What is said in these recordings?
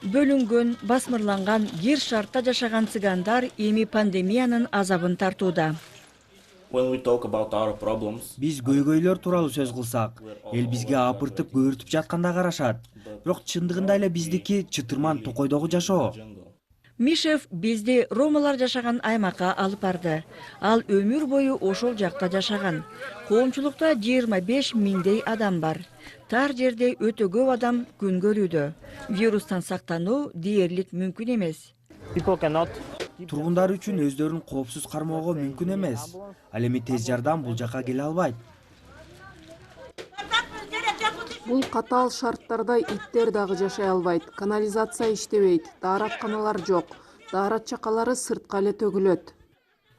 Бөлүнгөн, басмырланган, кир шартта жашаган цыгандар эми пандемиянын азабын тартууда. Биз көйгөйлөр тууралуу сөз кылсак, эл бизге апыртып көөртүп жатканда карашат. Бирок чындыгында эле биздики чытырман токойдогу жашоо. Мишев бизди ромалар жашаган аймакка алып барды. Ал өмүр бою ошол жакта жашаган. Коомчулукта 25 миңдей адам бар. Тар жерде өтө көп адам күн көрүүдө. Вирустан сактануу дээрлик мүмкүн эмес. Тургундар үчүн өздөрүн коопсуз кармоого мүмкүн эмес. Ал эми тез жардам бул жака келе албайт. Бул катаал шарттарда иттер дагы жашай албайт. Канализация иштебейт, дааратканалар жок. Даарат чакалары сыртка эле төгүлөт.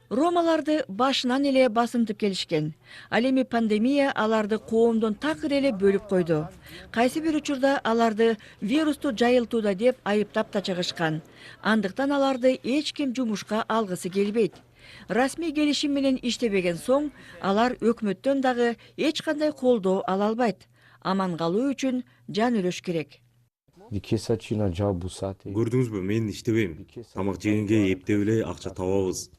Ромаларды башынан эле басынтып келишкен. Ал эми пандемия аларды коомдон такыр эле бөлүп койду. Кайсы бир учурда аларды вирусту жайылтууда деп айыптап да чыгышкан. Андыктан аларды эч ким жумушка алгысы келбейт. Расмий келишим менен иштебеген соң, алар өкмөттөн дагы эч кандай колдоо ала албайт. Аман калуу үчүн жан үлөш керек. Көрдүңүзбү, мен иштебейм. Тамак жегенге эптеп эле акча табабыз.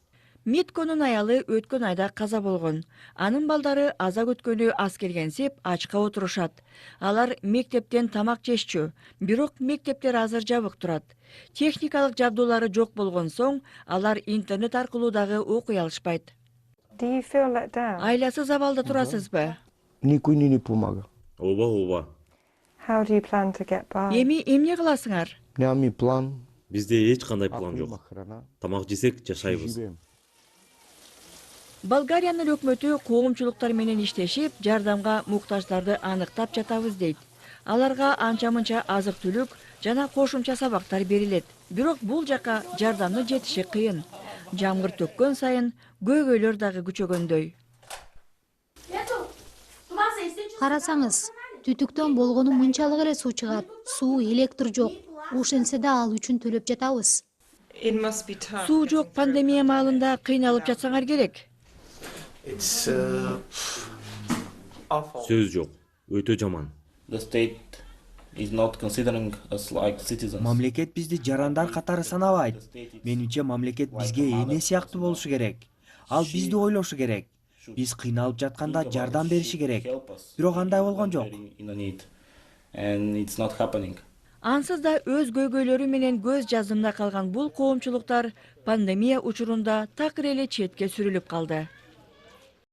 Митконун аялы өткөн айда каза болгон. Анын балдары аза күткөнү аз келгенсип ачка отурушат. Алар мектептен тамак жешчү, бирок мектептер азыр жабык турат. Техникалык жабдуулары жок болгон соң, алар интернет аркылуу дагы окуй алышпайт. Айласыз абалда турасызбы? Ооба. Эми эмне кыласыңар? Бизде эч кандай план жок. Тамак жесек жашайбыз. Болгариянын өкмөтү коомчулуктар менен иштешип, жардамга муктаждарды аныктап жатабыз дейт. Аларга анча-мынча азык-түлүк жана кошумча сабактар берилет. Бирок бул жака жардамдын жетиши кыйын. Жамгыр төккөн сайын көйгөйлөр дагы күчөгөндөй. Карасаңыз, түтүктөн болгону мынчалык эле суу чыгат. Суу, электр жок. Ошентсе да ал үчүн төлөп жатабыз. Суу жок пандемия маалында кыйналып жатсаңар керек. Сөз жок. Өтө жаман. Мамлекет бизди жарандар катары санабайт. Менимче мамлекет бизге эне сыяктуу болушу керек. Ал бизди ойлошу керек. Биз кыйналып жатканда жардам бериши керек. Бирок андай болгон жок. Ансыз да өз көйгөйлөрү менен көз жазымда калган бул коомчулуктар пандемия учурунда такыр эле четке сүрүлүп калды.